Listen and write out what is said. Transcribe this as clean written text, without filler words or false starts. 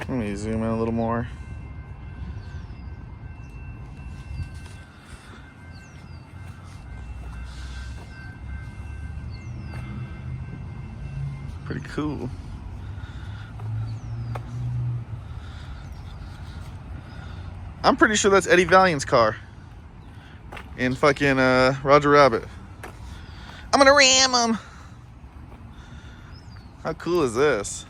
Let me zoom in a little more. Pretty cool. I'm pretty sure that's Eddie Valiant's car in fucking Roger Rabbit. I'm gonna ram him. How cool is this?